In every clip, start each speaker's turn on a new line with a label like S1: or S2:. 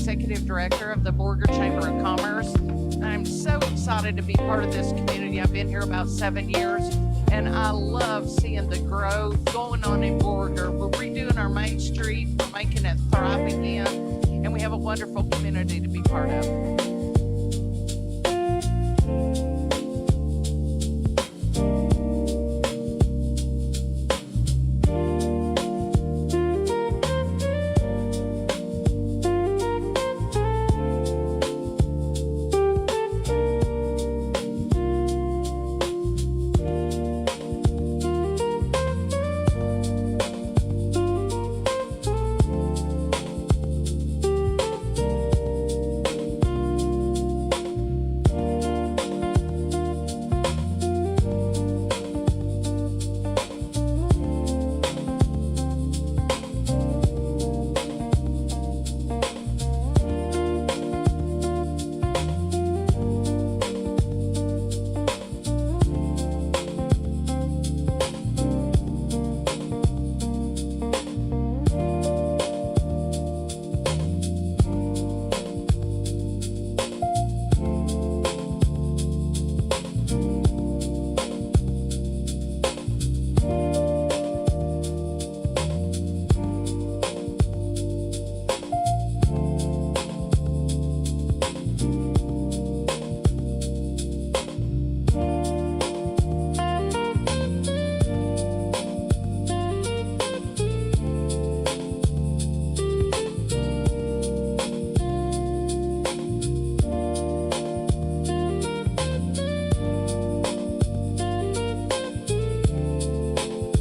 S1: Executive Director of the Borger Chamber of Commerce. I'm so excited to be part of this community. I've been here about 7 years, and I love seeing the growth going on in Borger. We're redoing our main street, we're making it thrive again, and we have a wonderful community to be part of.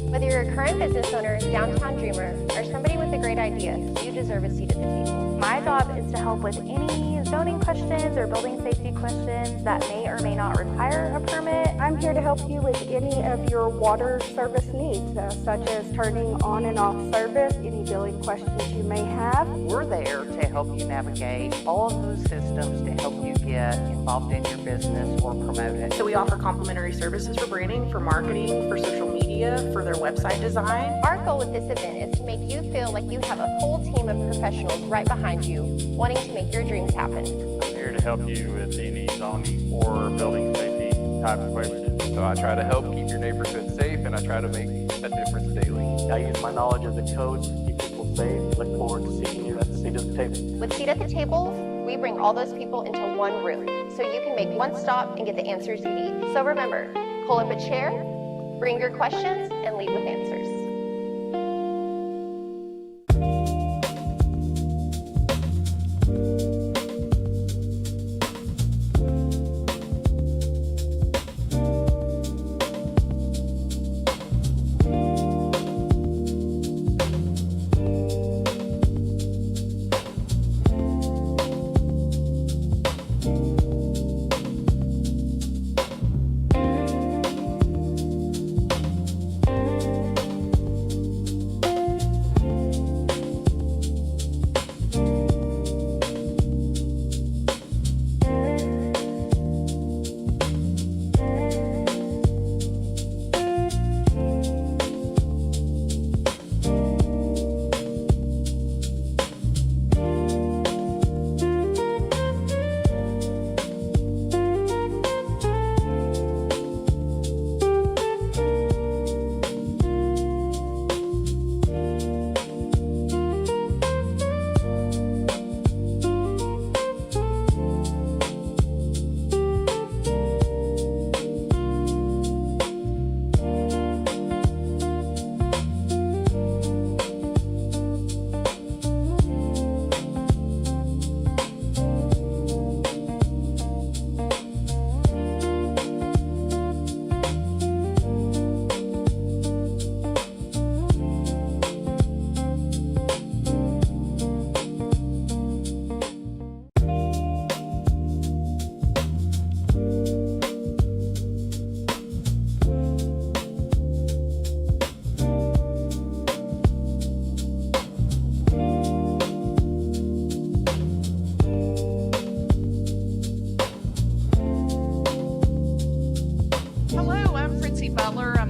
S2: Whether you're a current business owner, downtown dreamer, or somebody with a great idea, you deserve a seat at the table.
S3: My job is to help with any zoning questions or building safety questions that may or may not require a permit.
S4: I'm here to help you with any of your water service needs, such as turning on and off service, any billing questions you may have.
S5: We're there to help you navigate all of those systems to help you get involved in your business or promote it.
S6: So we offer complimentary services for branding, for marketing, for social media, for their website design.
S2: Our goal with this event is to make you feel like you have a whole team of professionals right behind you, wanting to make your dreams happen.
S7: I'm here to help you with any zoning or building safety type of questions.
S8: So I try to help keep your neighborhood safe, and I try to make a difference daily.
S9: I use my knowledge of the codes to keep people safe. Look forward to seeing you at the seat at the table.
S2: With Seat at the Table, we bring all those people into one room, so you can make one stop and get the answers you need. So remember, pull up a chair, bring your questions, and lead with answers.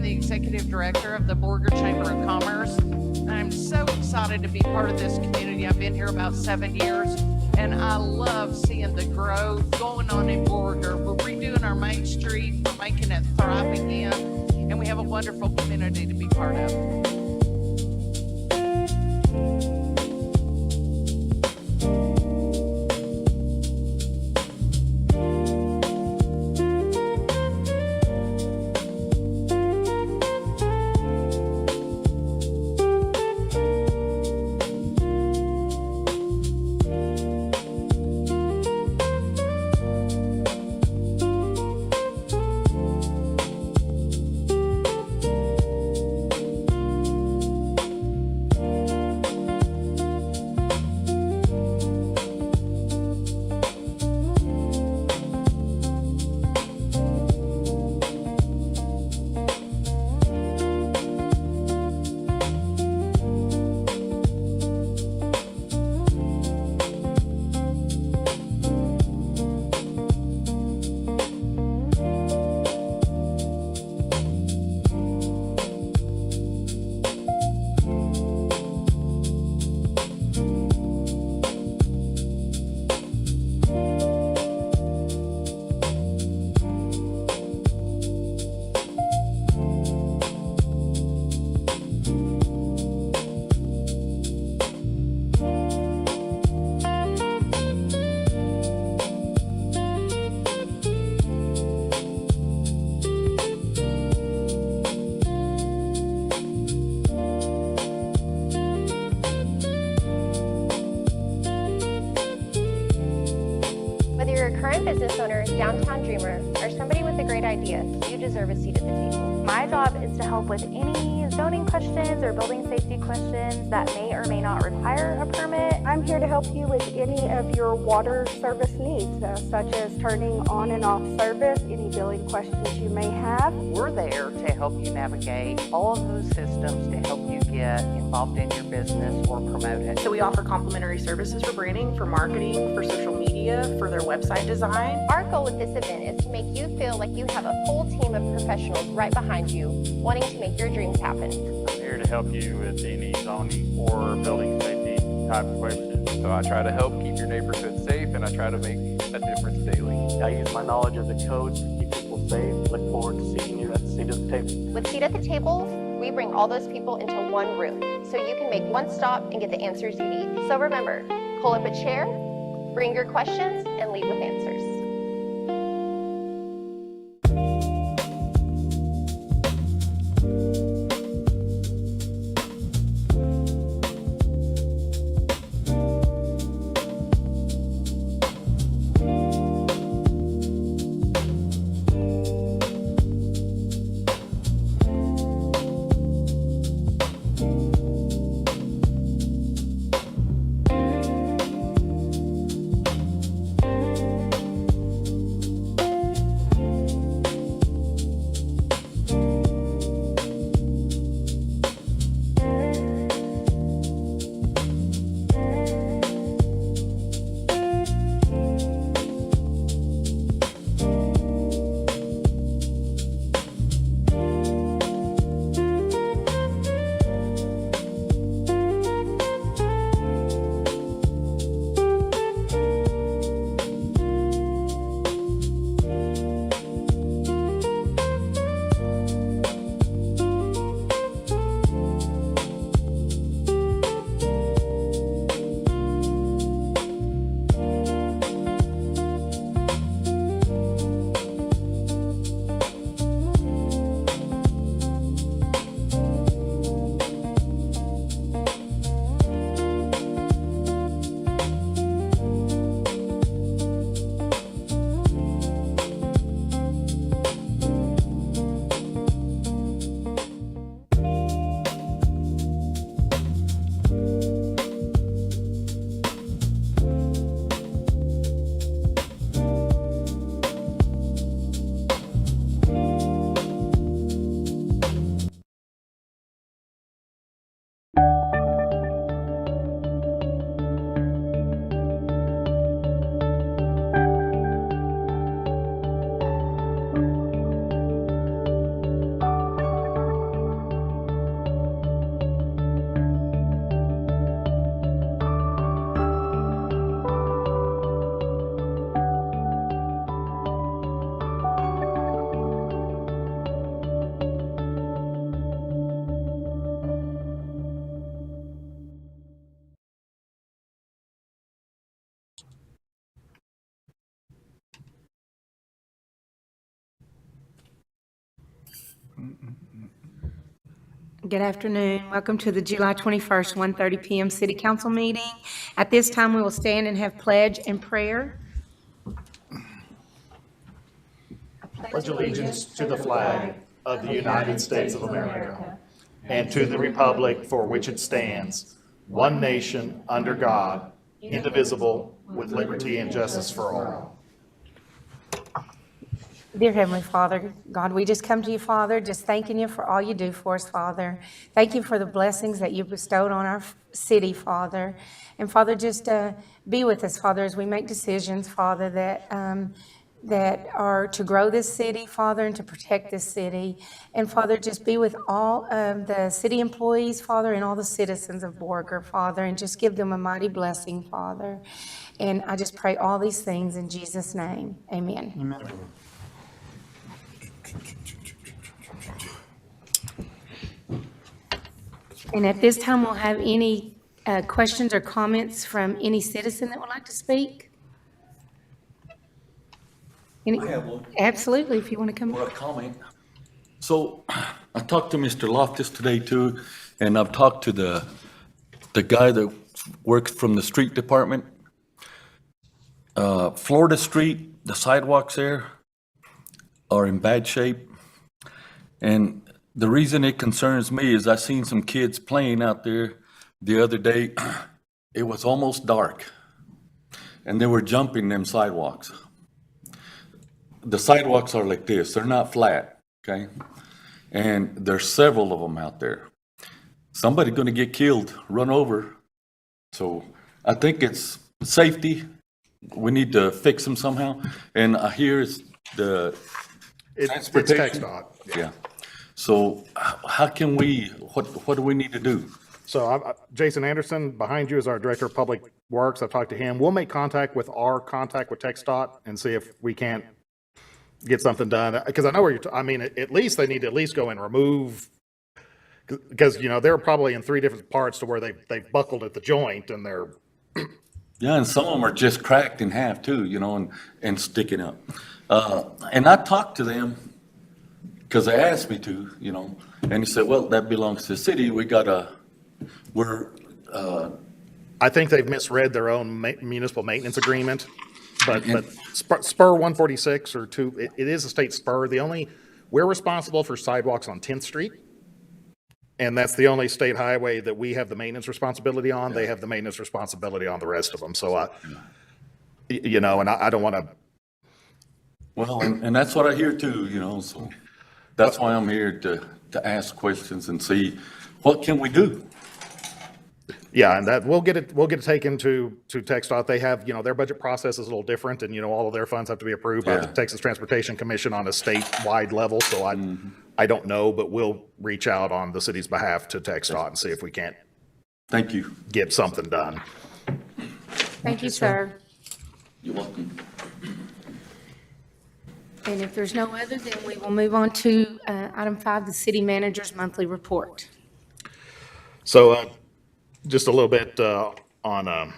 S1: Executive Director of the Borger Chamber of Commerce. I'm so excited to be part of this community. I've been here about 7 years, And I love seeing the growth going on in Borger. We're redoing our main street, we're making it thrive again, and we have a wonderful community to be part of.
S2: Whether you're a current business owner, downtown dreamer, or somebody with a great idea, you deserve a seat at the table.
S3: My job is to help with any zoning questions or building safety questions that may or may not require a permit.
S4: I'm here to help you with any of your water service needs, such as turning on and off service, any billing questions you may have.
S5: We're there to help you navigate all of those systems to help you get involved in your business or promote it.
S6: So we offer complimentary services for branding, for marketing, for social media, for their website design.
S2: Our goal with this event is to make you feel like you have a full team of professionals right behind you, wanting to make your dreams happen.
S7: I'm here to help you with any zoning or building safety type questions.
S8: So I try to help keep your neighborhood safe, and I try to make a difference daily.
S9: I use my knowledge of the codes to keep people safe. Look forward to seeing you at the seat at the table.
S2: With Seat at the Table, we bring all those people into one room, so you can make one stop and get the answers you need. So remember, pull up a chair, bring your questions, and leave with answers.
S10: Good afternoon. Welcome to the July 21st, 1:30 PM City Council meeting. At this time, we will stand and have pledge and prayer.
S11: Pledge allegiance to the flag of the United States of America and to the republic for which it stands, one nation, under God, indivisible, with liberty and justice for all.
S10: Dear Heavenly Father, God, we just come to you, Father, just thanking you for all you do for us, Father. Thank you for the blessings that you bestowed on our city, Father. And Father, just be with us, Father, as we make decisions, Father, that are to grow this city, Father, and to protect this city. And Father, just be with all of the city employees, Father, and all the citizens of Borger, Father, and just give them a mighty blessing, Father. And I just pray all these things in Jesus' name. Amen.
S11: Amen.
S10: And at this time, we'll have any questions or comments from any citizen that would like to speak.
S12: I have one.
S10: Absolutely, if you want to come.
S12: Or a comment. So I talked to Mr. Loftus today too, and I've talked to the guy that works from the street department. Florida Street, the sidewalks there are in bad shape. And the reason it concerns me is I seen some kids playing out there the other day. It was almost dark, and they were jumping them sidewalks. The sidewalks are like this, they're not flat, okay? And there's several of them out there. Somebody's gonna get killed, run over. So I think it's safety. We need to fix them somehow. And here is the transportation.
S11: It's TxDOT.
S12: Yeah. So how can we, what do we need to do?
S11: So Jason Anderson, behind you is our Director of Public Works. I've talked to him. We'll make contact with TxDOT and see if we can't get something done. Because I know where I mean, at least they need to at least go and remove, because, you know, they're probably in 3 different parts to where they've buckled at the joint and they're.
S12: Yeah, and some of them are just cracked in half too, you know, and sticking up. And I talked to them because they asked me to, you know, and he said, well, that belongs to the city.
S11: I think they've misread their own municipal maintenance agreement, but spur 146 or 2, it is a state spur. We're responsible for sidewalks on 10th Street. And that's the only state highway that we have the maintenance responsibility on. They have the maintenance responsibility on the rest of them. So you know, and I don't want to.
S12: Well, and that's what I hear too, you know, so that's why I'm here to ask questions and see what can we do.
S11: Yeah, and that we'll get it taken to TxDOT. They have, you know, their budget process is a little different, and, you know, all of their funds have to be approved by the Texas Transportation Commission on a statewide level. So I don't know, but we'll reach out on the city's behalf to TxDOT and see if we can't.
S12: Thank you.
S11: Get something done.
S10: Thank you, sir.
S12: You're welcome.
S10: And if there's no other, then we will move on to item 5, the city manager's monthly report.
S11: So just a little bit on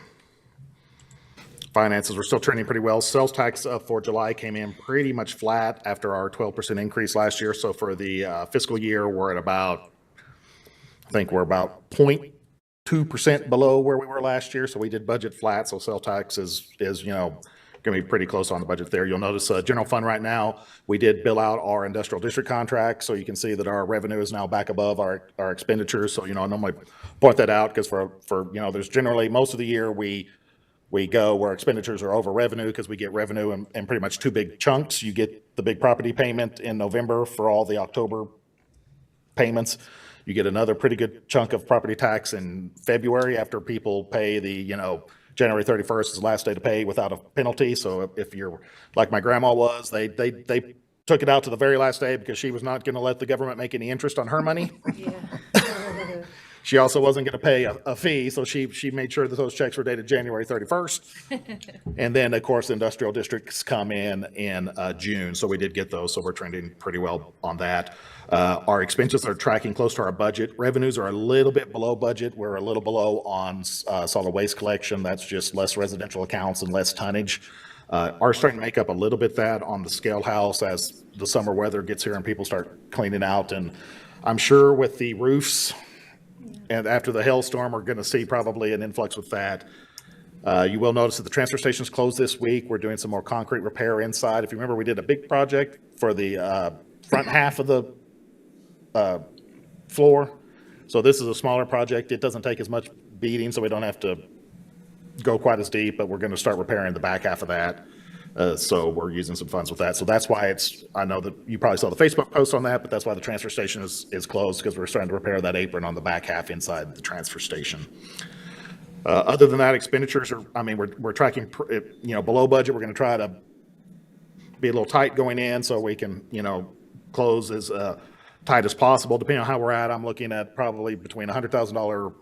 S11: finances. We're still trending pretty well. Sales tax for July came in pretty much flat after our 12% increase last year. So for the fiscal year, we're at about 0.2% below where we were last year. So we did budget flat. So sales tax is you know, going to be pretty close on the budget there. You'll notice general fund right now, we did bill out our industrial district contract. So you can see that our revenue is now back above our expenditures. So, you know, I normally point that out because for you know, there's generally most of the year we go where expenditures are over revenue because we get revenue in pretty much 2 big chunks. You get the big property payment in November for all the October payments. You get another pretty good chunk of property tax in February after people pay the, you know, January 31st is the last day to pay without a penalty. So if you're like my grandma was, they took it out to the very last day because she was not going to let the government make any interest on her money.
S10: Yeah.
S11: She also wasn't going to pay a fee, so she made sure that those checks were dated January 31st. And then, of course, industrial districts come in June, so we did get those, so we're trending pretty well on that. Our expenses are tracking close to our budget. Revenues are a little bit below budget. We're a little below on solid waste collection. That's just less residential accounts and less tonnage. Are starting to make up a little bit that on the scale house as the summer weather gets here and people start cleaning out and I'm sure with the roofs and after the hailstorm, we're going to see probably an influx with that. You will notice that the transfer station's closed this week. We're doing some more concrete repair inside. If you remember, we did a big project for the front half of the floor. So this is a smaller project. It doesn't take as much beating, so we don't have to go quite as deep, but we're going to start repairing the back half of that. So we're using some funds with that. So that's why I know that you probably saw the Facebook post on that, but that's why the transfer station is closed, because we're starting to repair that apron on the back half inside the transfer station. Other than that, expenditures are, we're tracking, below budget. We're going to try to be a little tight going in so we can, close as tight as possible. Depending on how we're at, I'm looking at probably between $100,000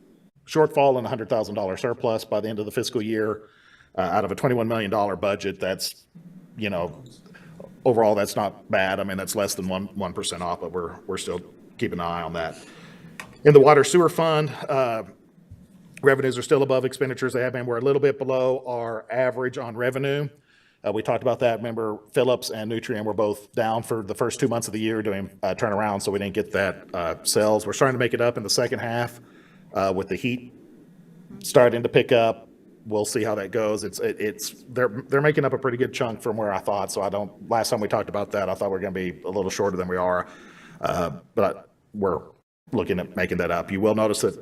S11: shortfall and $100,000 surplus by the end of the fiscal year. Out of a $21 million budget, that's, overall, that's not bad. That's less than 1% off, but we're still keeping an eye on that. In the water sewer fund, revenues are still above expenditures. They have been. We're a little bit below our average on revenue. We talked about that. Remember, Phillips and Nutrien were both down for the first 2 months of the year doing turnaround, so we didn't get that sales. We're starting to make it up in the second half with the heat starting to pick up. We'll see how that goes. They're making up a pretty good chunk from where I thought. So last time we talked about that, I thought we were going to be a little shorter than we are, but we're looking at making that up. You will notice that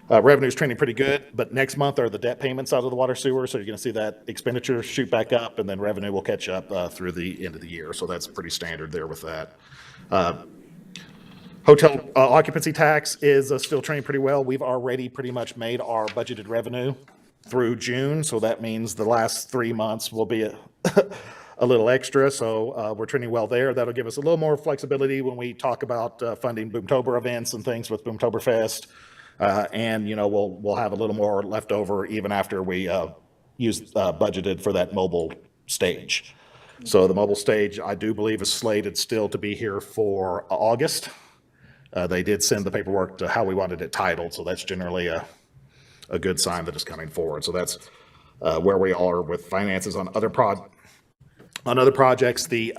S11: revenue is trending pretty good, but next month are the debt payments out of the water sewer. So you're going to see that expenditure shoot back up, and then revenue will catch up through the end of the year. So that's pretty standard there with that. Hotel occupancy tax is still trending pretty well. We've already pretty much made our budgeted revenue through June, so that means the last 3 months will be a little extra. So we're trending well there. That'll give us a little more flexibility when we talk about funding Boomtober events and things with Boomtoberfest. And we'll have a little more left over even after we budgeted for that mobile stage. So the mobile stage, I do believe, is slated still to be here for August. They did send the paperwork to how we wanted it titled, so that's generally a good sign that it's coming forward. So that's where we are with finances on other projects. The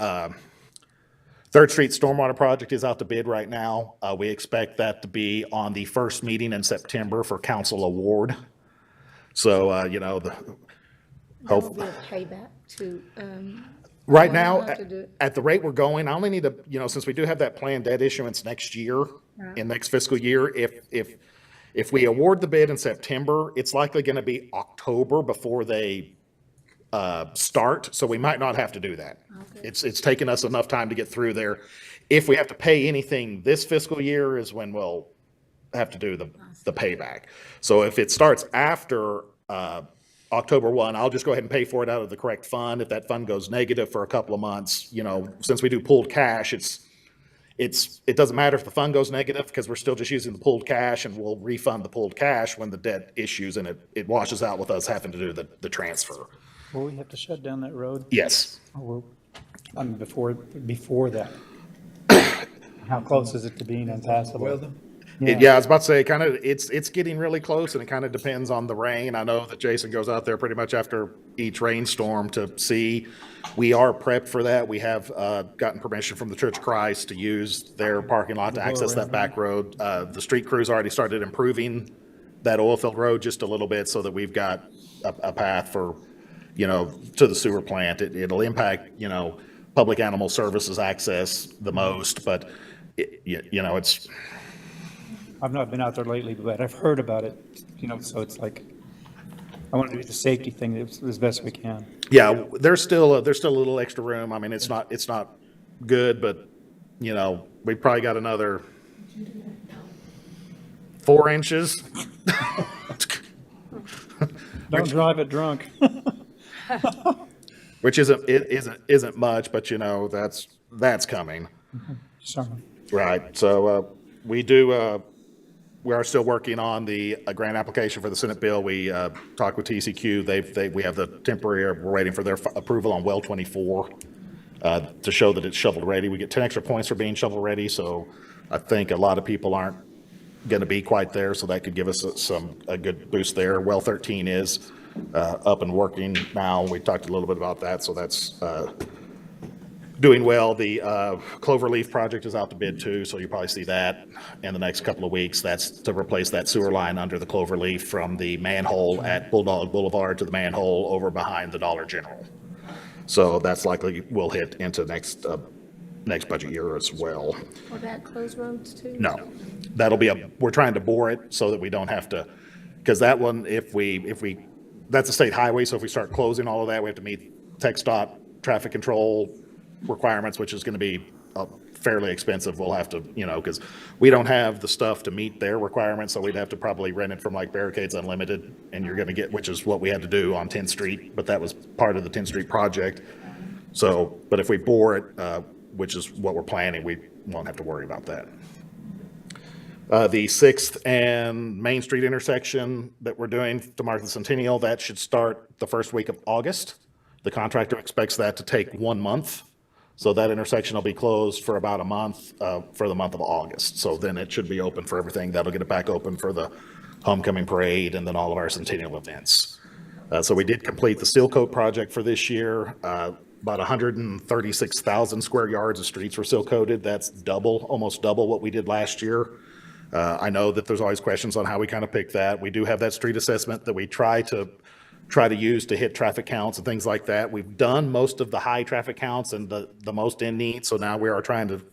S11: 3rd Street Stormwater Project is out to bid right now. We expect that to be on the first meeting in September for council award. So,
S10: That'll be a payback to,
S11: right
S10: we'll
S11: now,
S10: have to do it.
S11: at the rate we're going, I only need to, since we do have that planned debt issuance next year, in next fiscal year, if we award the bid in September, it's likely going to be October before they start, so we might not have to do that. Okay. It's taken us enough time to get through there. If we have to pay anything this fiscal year is when we'll have to do the payback. So if it starts after October 1, I'll just go ahead and pay for it out of the correct fund. If that fund goes negative for a couple of months, since we do pooled cash, it doesn't matter if the fund goes negative because we're still just using the pooled cash, and we'll refund the pooled cash when the debt issues, and it washes out with us having to do the transfer.
S13: Will we have to shut down that road?
S11: Yes.
S13: Before that. How close is it to being impassable?
S11: Yeah, I was about to say, it's getting really close, and it kind of depends on the rain. I know that Jason goes out there pretty much after each rainstorm to see. We are prepped for that. We have gotten permission from the Church of Christ to use their parking lot to access that back road. The street crews already started improving that oil field road just a little bit so that we've got a path for, to the sewer plant. It'll impact, public animal services access the most, but it's.
S13: I've not been out there lately, but I've heard about it, so it's like, I want to do the safety thing as best we can.
S11: Yeah, there's still a little extra room. It's not good, but we probably got another 4 inches.
S13: Don't drive it drunk.
S11: Which isn't much, but that's coming.
S13: Sorry.
S11: Right. So we are still working on the grant application for the Senate bill. We talked with TCQ. We have the temporary. We're waiting for their approval on well 24 to show that it's shovel ready. We get 10 extra points for being shovel ready. So I think a lot of people aren't going to be quite there. So that could give us a good boost there. Well 13 is up and working now. We talked a little bit about that. So that's Doing well. The Cloverleaf project is out to bid too, so you'll probably see that in the next couple of weeks. That's to replace that sewer line under the Cloverleaf from the manhole at Bulldog Boulevard to the manhole over behind the Dollar General. So that's likely will hit into next budget year as well.
S10: Will that close roads too?
S11: No, that'll be we're trying to bore it so that we don't have to, because that one, if we, that's a state highway, so if we start closing all of that, we have to meet tech stop, traffic control requirements, which is going to be fairly expensive. We'll have to, because we don't have the stuff to meet their requirements, so we'd have to probably rent it from like Barricades Unlimited, and you're going to get, which is what we had to do on 10th Street, but that was part of the 10th Street project. So, but if we bore it, which is what we're planning, we won't have to worry about that. The 6th and Main Street intersection that we're doing to mark the centennial, that should start the first week of August. The contractor expects that to take 1 month. So that intersection will be closed for about a month for the month of August. So then it should be open for everything. That'll get it back open for the homecoming parade and then all of our centennial events. So we did complete the seal coat project for this year. About 136,000 square yards of streets were seal coated. That's almost double what we did last year. I know that there's always questions on how we kind of pick that. We do have that street assessment that we try to use to hit traffic counts and things like that. We've done most of the high traffic counts and the most in need. So now we are trying to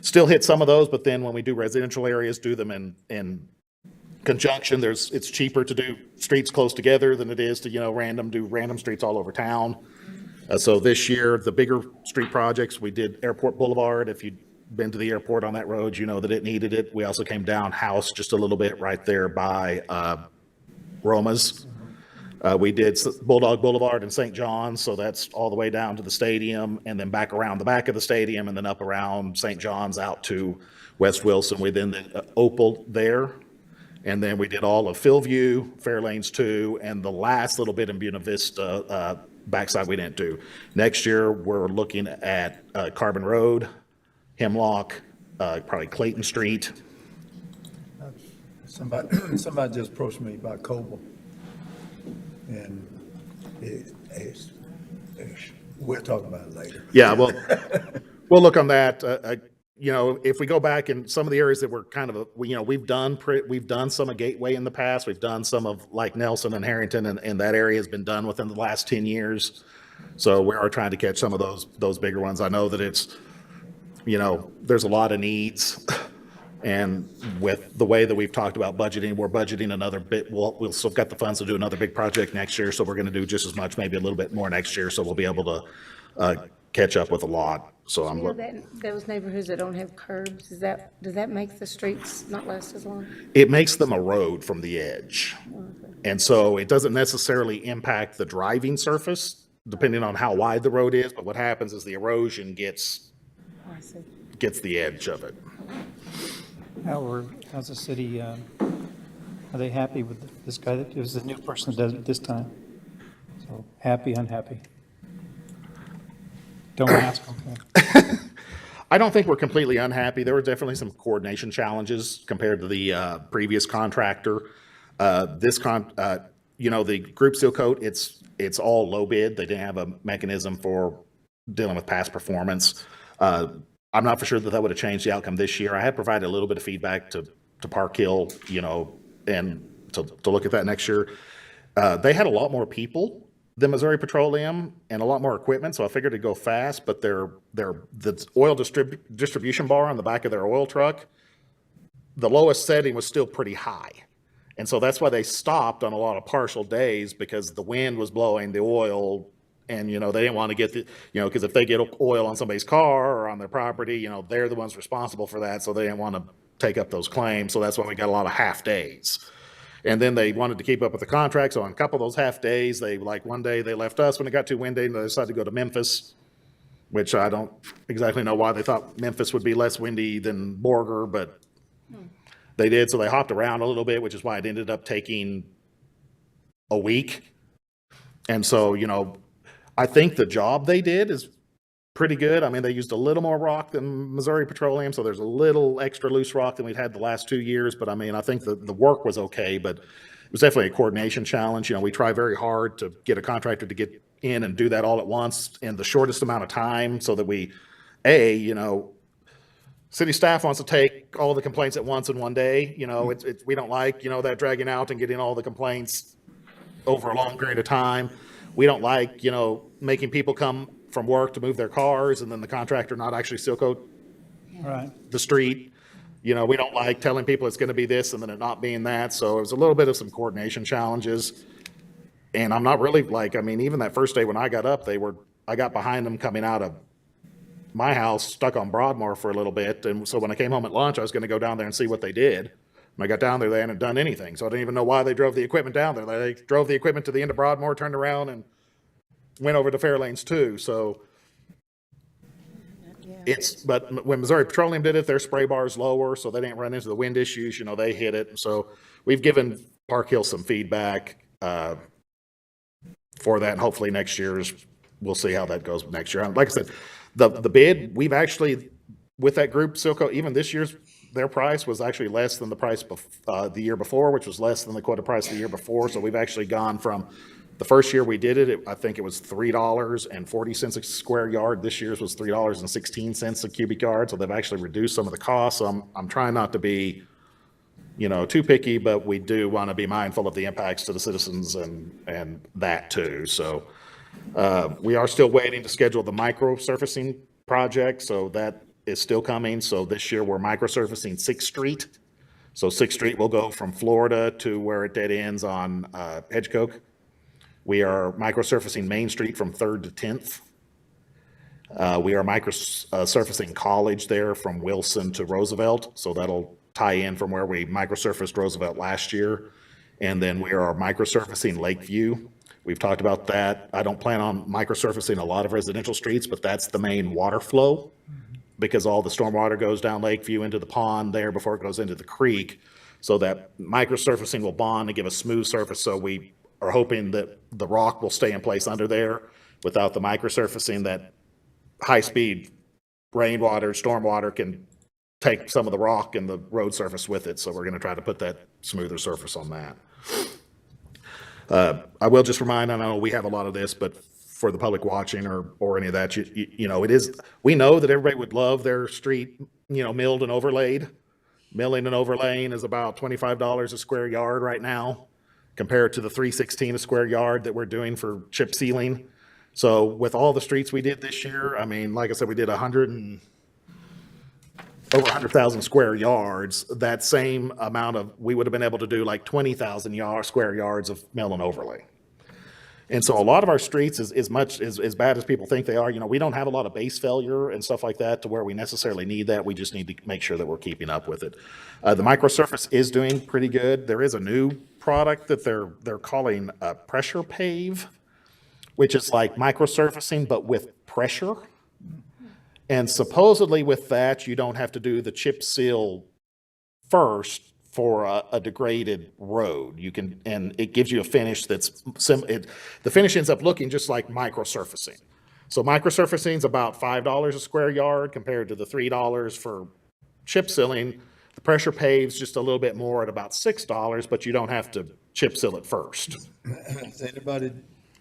S11: still hit some of those, but then when we do residential areas, do them in conjunction. It's cheaper to do streets close together than it is to, do random streets all over town. So this year, the bigger street projects, we did Airport Boulevard. If you've been to the airport on that road, you know that it needed it. We also came down House just a little bit right there by Roma's. We did Bulldog Boulevard in St. John's, so that's all the way down to the stadium and then back around the back of the stadium and then up around St. John's out to West Wilson. We then did Opal there. And then we did all of Philview, Fairlanes 2, and the last little bit in Buena Vista backside we didn't do. Next year, we're looking at Carbon Road, Hemlock, probably Clayton Street.
S14: Somebody just approached me about Coble, and we'll talk about it later.
S11: Yeah, well, we'll look on that. If we go back in some of the areas that were kind of, we've done some of Gateway in the past. We've done some of like Nelson and Harrington, and that area has been done within the last 10 years. So we are trying to catch some of those bigger ones. I know that it's, there's a lot of needs. And with the way that we've talked about budgeting, we're budgeting another bit. We'll still got the funds to do another big project next year. So we're going to do just as much, maybe a little bit more next year. So we'll be able to catch up with a lot. So I'm looking.
S10: Those neighborhoods that don't have curbs, does that make the streets not last as long?
S11: It makes them erode from the edge. And so it doesn't necessarily impact the driving surface, depending on how wide the road is. But what happens is the erosion gets the edge of it.
S13: How's the city, are they happy with this guy? It was the new person that does it this time. So happy, unhappy? Don't ask, okay.
S11: I don't think we're completely unhappy. There were definitely some coordination challenges compared to the previous contractor. The group seal coat, it's all low bid. They didn't have a mechanism for dealing with past performance. I'm not for sure that would have changed the outcome this year. I had provided a little bit of feedback to Park Hill, and to look at that next year. They had a lot more people than Missouri Petroleum and a lot more equipment, so I figured it'd go fast, but the oil distribution bar on the back of their oil truck, the lowest setting was still pretty high. And so that's why they stopped on a lot of partial days, because the wind was blowing the oil. And, they didn't want to get because if they get oil on somebody's car or on their property, they're the ones responsible for that. So they didn't want to take up those claims. So that's why we got a lot of half days. And then they wanted to keep up with the contract. So on a couple of those half days, one day they left us when it got too windy and they decided to go to Memphis, which I don't exactly know why they thought Memphis would be less windy than Borger, but they did. So they hopped around a little bit, which is why it ended up taking a week. And so, I think the job they did is pretty good. I mean, they used a little more rock than Missouri Petroleum, so there's a little extra loose rock than we'd had the last 2 years. But I mean, I think the work was okay, but it was definitely a coordination challenge. We try very hard to get a contractor to get in and do that all at once in the shortest amount of time so that city staff wants to take all the complaints at once in one day. We don't like, that dragging out and getting all the complaints over a long period of time. We don't like, making people come from work to move their cars and then the contractor not actually seal coat the street. We don't like telling people it's going to be this and then it not being that. So it was a little bit of some coordination challenges. And I'm not really even that first day when I got up, I got behind them coming out of my house, stuck on Broadmoor for a little bit. And so when I came home at lunch, I was going to go down there and see what they did. When I got down there, they hadn't done anything. So I didn't even know why they drove the equipment down there. They drove the equipment to the end of Broadmoor, turned around and went over to Fairlanes too. So but when Missouri Petroleum did it, their spray bar's lower, so they didn't run into the wind issues. They hit it. So we've given Park Hill some feedback for that. And hopefully next year's, we'll see how that goes next year. Like I said, the bid, we've actually, with that group, Silco, even this year's, their price was actually less than the price the year before, which was less than the quoted price the year before. So we've actually gone from the first year we did it, I think it was $3.40 a square yard. This year's was $3.16 a cubic yard. So they've actually reduced some of the costs. So I'm trying not to be, too picky, but we do want to be mindful of the impacts to the citizens and that too. So we are still waiting to schedule the micro surfacing project. So that is still coming. So this year we're micro surfacing 6th Street. So 6th Street will go from Florida to where it dead ends on Hedgecoke. We are microsurfacing Main Street from 3rd to 10th. We are microsurfacing College there from Wilson to Roosevelt. So that'll tie in from where we microsurfaced Roosevelt last year. And then we are microsurfacing Lakeview. We've talked about that. I don't plan on microsurfacing a lot of residential streets, but that's the main water flow because all the stormwater goes down Lakeview into the pond there before it goes into the creek. So that microsurfacing will bond and give a smooth surface. So we are hoping that the rock will stay in place under there without the microsurfacing. That high-speed rainwater, stormwater can take some of the rock and the road surface with it. So we're going to try to put that smoother surface on that. I will just remind, I know we have a lot of this, but for the public watching or any of that, we know that everybody would love their street, milled and overlaid. Milling and overlaying is about $25 a square yard right now, compared to the $3.16 a square yard that we're doing for chip sealing. So with all the streets we did this year, like I said, we did over 100,000 square yards. That same amount we would have been able to do like 20,000 square yards of mill and overlay. And so a lot of our streets is as bad as people think they are. We don't have a lot of base failure and stuff like that to where we necessarily need that. We just need to make sure that we're keeping up with it. The microsurface is doing pretty good. There is a new product that they're calling pressure pave, which is like microsurfacing but with pressure. And supposedly with that, you don't have to do the chip seal first for a degraded road. And it gives you a finish the finish ends up looking just like microsurfacing. So microsurfacing is about $5 a square yard compared to the $3 for chip sealing. The pressure paves just a little bit more at about $6, but you don't have to chip seal it first.
S14: Has anybody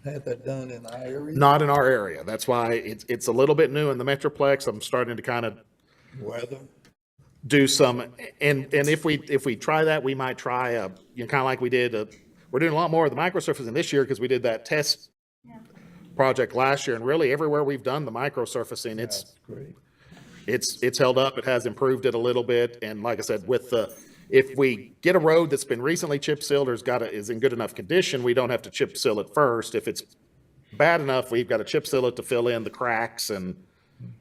S14: had that done in our area?
S11: Not in our area. That's why it's a little bit new in the Metroplex. I'm starting to kind of do some, and if we try that, we might try kind of like we did. We're doing a lot more of the microsurfacing this year because we did that test project last year, and really everywhere we've done the microsurfacing, it's held up. It has improved it a little bit, and like I said, if we get a road that's been recently chip sealed or is in good enough condition, we don't have to chip seal it first. If it's bad enough, we've got to chip seal it to fill in the cracks and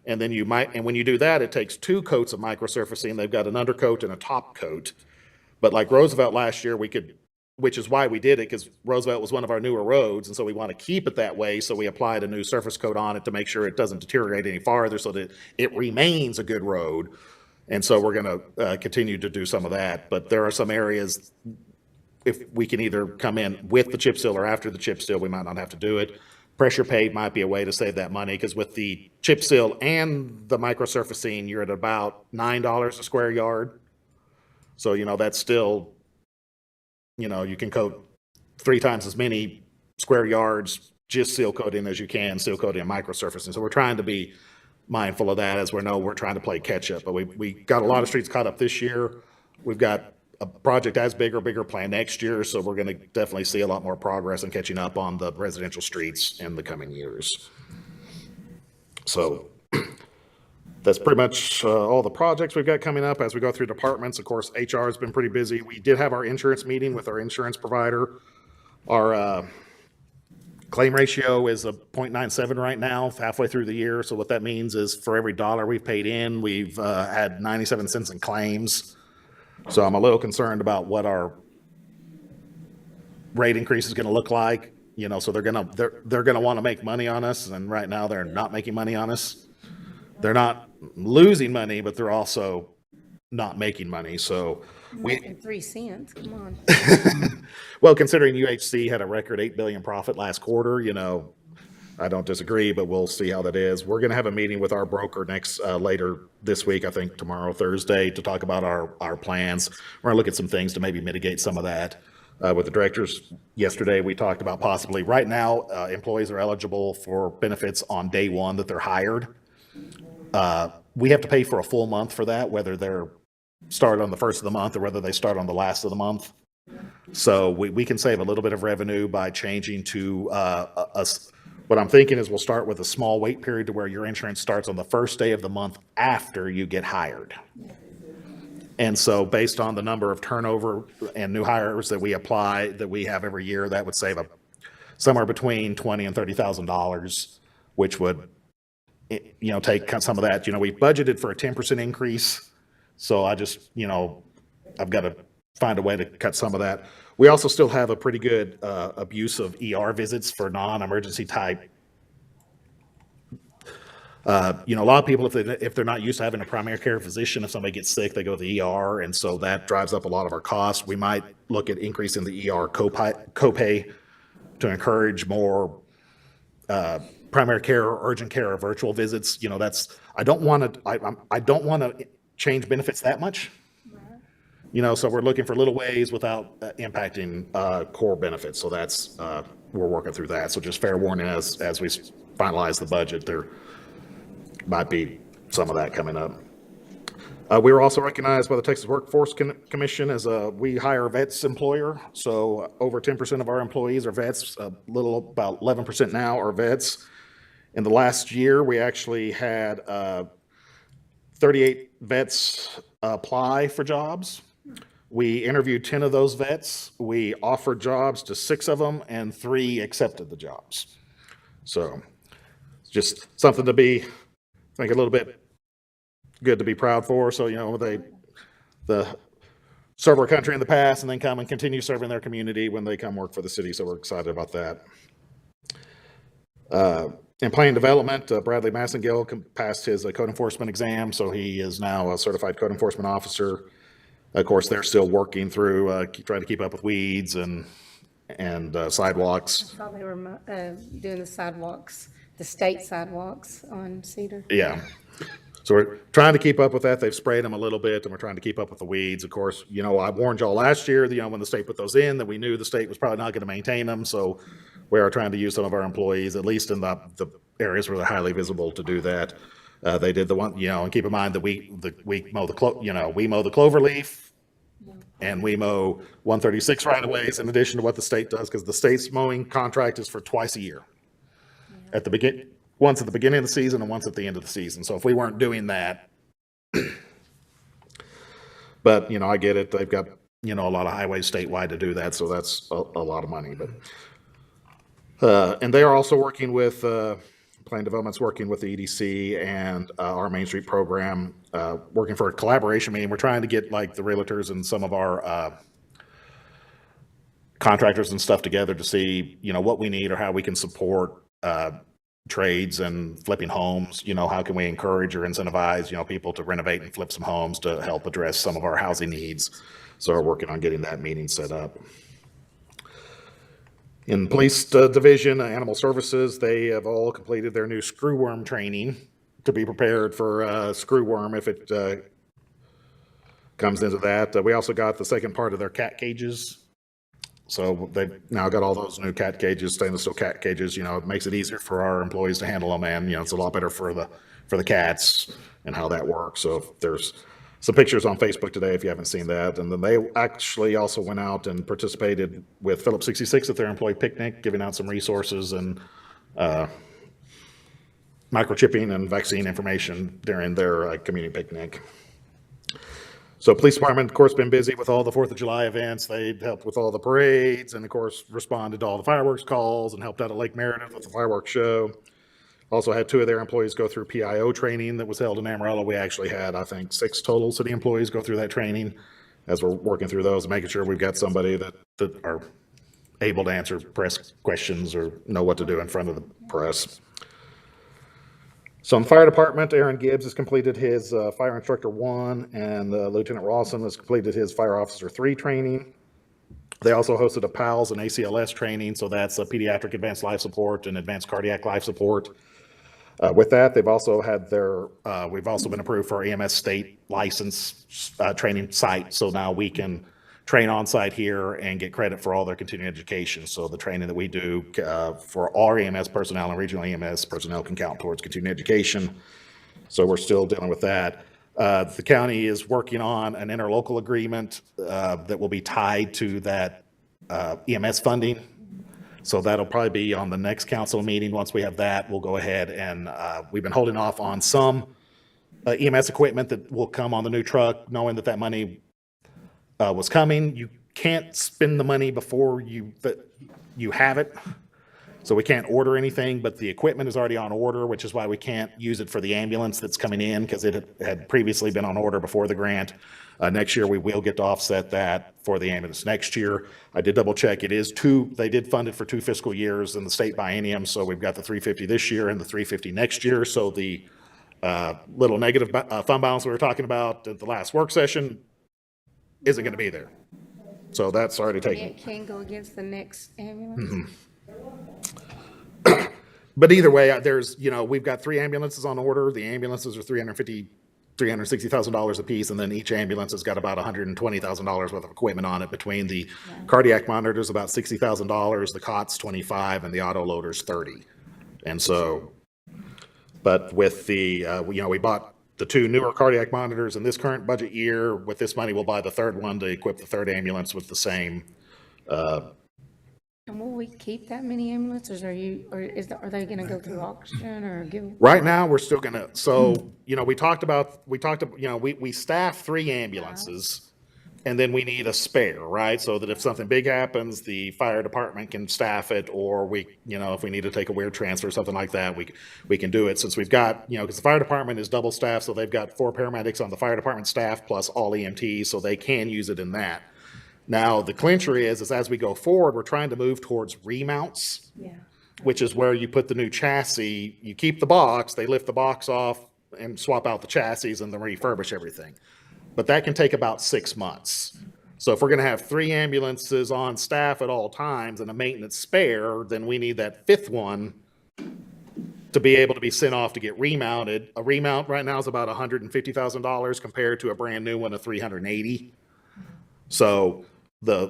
S11: then when you do that, it takes 2 coats of microsurfacing. They've got an undercoat and a top coat. But like Roosevelt last year, which is why we did it, because Roosevelt was one of our newer roads, and so we want to keep it that way. So we applied a new surface coat on it to make sure it doesn't deteriorate any farther so that it remains a good road. And so we're going to continue to do some of that. But there are some areas, if we can either come in with the chip seal or after the chip seal, we might not have to do it. Pressure paid might be a way to save that money, because with the chip seal and the microsurfacing, you're at about $9 a square yard. So, that's still, you can coat 3 times as many square yards just seal coating as you can, seal coating and microsurfacing. So we're trying to be mindful of that as we're trying to play catch up. But we got a lot of streets caught up this year. We've got a project as big or bigger planned next year, so we're going to definitely see a lot more progress in catching up on the residential streets in the coming years. So that's pretty much all the projects we've got coming up as we go through departments. Of course, HR has been pretty busy. We did have our insurance meeting with our insurance provider. Our claim ratio is a 0.97 right now, halfway through the year. So what that means is for every dollar we've paid in, we've had 97 cents in claims. So I'm a little concerned about what our rate increase is going to look like. You know, so they're going to want to make money on us, and right now they're not making money on us. They're not losing money, but they're also not making money. So
S10: Making 3 cents, come on.
S11: well, considering UHC had a record $8 billion profit last quarter, you know, I don't disagree, but we'll see how that is. We're going to have a meeting with our broker later this week, I think tomorrow, Thursday, to talk about our plans. We're going to look at some things to maybe mitigate some of that. With the directors yesterday, we talked about possibly, right now, employees are eligible for benefits on day one that they're hired. We have to pay for a full month for that, whether they're start on the first of the month or whether they start on the last of the month. So we can save a little bit of revenue by changing to what I'm thinking is we'll start with a small wait period to where your insurance starts on the first day of the month after you get hired. And so based on the number of turnover and new hires that we apply, that we have every year, that would save somewhere between $20,000 and $30,000, which would, you know, take some of that. You know, we budgeted for a 10% increase. So I just, you know, I've got to find a way to cut some of that. We also still have a pretty good abuse of ER visits for non-emergency type. You know, a lot of people, if they're not used to having a primary care physician, if somebody gets sick, they go to the ER, and so that drives up a lot of our costs. We might look at increasing the ER copay to encourage more primary care or urgent care or virtual visits. You know, I don't want to change benefits that much. You know, so we're looking for little ways without impacting core benefits. So that's we're working through that. So just fair warning, as we finalize the budget, there might be some of that coming up. We were also recognized by the Texas Workforce Commission as we hire vets employer. So over 10% of our employees are vets. A little about 11% now are vets. In the last year, we actually had 38 vets apply for jobs. We interviewed 10 of those vets. We offered jobs to 6 of them, and 3 accepted the jobs. So just something to be, I think, a little bit good to be proud for. So, you know, they serve our country in the past and then come and continue serving their community when they come work for the city. So we're excited about that. In planning development, Bradley Massengill passed his code enforcement exam, so he is now a certified code enforcement officer. Of course, they're still working through trying to keep up with weeds and sidewalks.
S10: I thought they were doing the sidewalks, the state sidewalks on Cedar.
S11: Yeah. So we're trying to keep up with that. They've sprayed them a little bit, and we're trying to keep up with the weeds. Of course, you know, I warned y'all last year, you know, when the state put those in, that we knew the state was probably not going to maintain them. So we are trying to use some of our employees, at least in the areas where they're highly visible, to do that. They did the one, you know, and keep in mind that we mow we mow the clover leaf, and we mow 136 right-of-ways in addition to what the state does, because the state's mowing contract is for twice a year. Once at the beginning of the season and once at the end of the season. So if we weren't doing that, but, you know, I get it. They've got, you know, a lot of highways statewide to do that, so that's a lot of money. But and they are also working with Plan Development's working with the EDC and our Main Street program, working for a collaboration meeting. We're trying to get like the realtors and some of our contractors and stuff together to see, you know, what we need or how we can support trades and flipping homes. You know, how can we encourage or incentivize, you know, people to renovate and flip some homes to help address some of our housing needs. So we're working on getting that meeting set up. In police division, animal services, they have all completed their new screwworm training to be prepared for screwworm if it comes into that. We also got the second part of their cat cages So they've now got all those new cat cages, stainless steel cat cages. It makes it easier for our employees to handle them, and it's a lot better for the cats and how that works. So there's some pictures on Facebook today if you haven't seen that. And then they actually also went out and participated with Phillips 66 at their employee picnic, giving out some resources and microchipping and vaccine information during their community picnic. So police department, of course, been busy with all the 4th of July events. They helped with all the parades and, of course, responded to all the fireworks calls and helped out at Lake Meredith with the fireworks show. Also had 2 of their employees go through PIO training that was held in Amarillo. We actually had, I think, 6 total city employees go through that training as we're working through those, making sure we've got somebody that are able to answer press questions or know what to do in front of the press. So in the fire department, Aaron Gibbs has completed his fire instructor 1, and Lieutenant Rawson has completed his fire officer 3 training. They also hosted a PALS and ACLS training, so that's a pediatric advanced life support and advanced cardiac life support. With that, they've also had we've also been approved for our EMS state license training site, so now we can train on site here and get credit for all their continuing education. So the training that we do for our EMS personnel and regional EMS personnel can count towards continuing education. So we're still dealing with that. The county is working on an interlocal agreement that will be tied to that EMS funding. So that'll probably be on the next council meeting. Once we have that, we'll go ahead and we've been holding off on some EMS equipment that will come on the new truck, knowing that money was coming. You can't spend the money before you have it. So we can't order anything, but the equipment is already on order, which is why we can't use it for the ambulance that's coming in, because it had previously been on order before the grant. Next year, we will get to offset that for the ambulance next year. I did double check. It is they did fund it for 2 fiscal years in the state biennium. So we've got the $350 this year and the $350 next year. So the little negative fund balance we were talking about at the last work session isn't going to be there. So that's already taken.
S10: It can go against the next ambulance.
S11: But either way, we've got 3 ambulances on order. The ambulances are $360,000 a piece, and then each ambulance has got about $120,000 worth of equipment on it. Between the cardiac monitors, about $60,000, the cots $25,000, and the auto loaders $30,000. And so, but with the we bought the 2 newer cardiac monitors in this current budget year. With this money, we'll buy the 3rd one to equip the 3rd ambulance with the same.
S10: And will we keep that many ambulances? Are they going to go through auction or give?
S11: Right now, we're still gonna. So we staff 3 ambulances, and then we need a spare, right? So that if something big happens, the fire department can staff it, or if we need to take a weird transfer or something like that, we can do it. Since we've got, because the fire department is double staffed, so they've got 4 paramedics on the fire department staff plus all EMTs, so they can use it in that. Now, the clincher is as we go forward, we're trying to move towards remounts, which is where you put the new chassis, you keep the box, they lift the box off and swap out the chassis and then refurbish everything. But that can take about 6 months. So if we're going to have 3 ambulances on staff at all times and a maintenance spare, then we need that 5th one to be able to be sent off to get remounted. A remount right now is about $150,000 compared to a brand new one of $380,000. So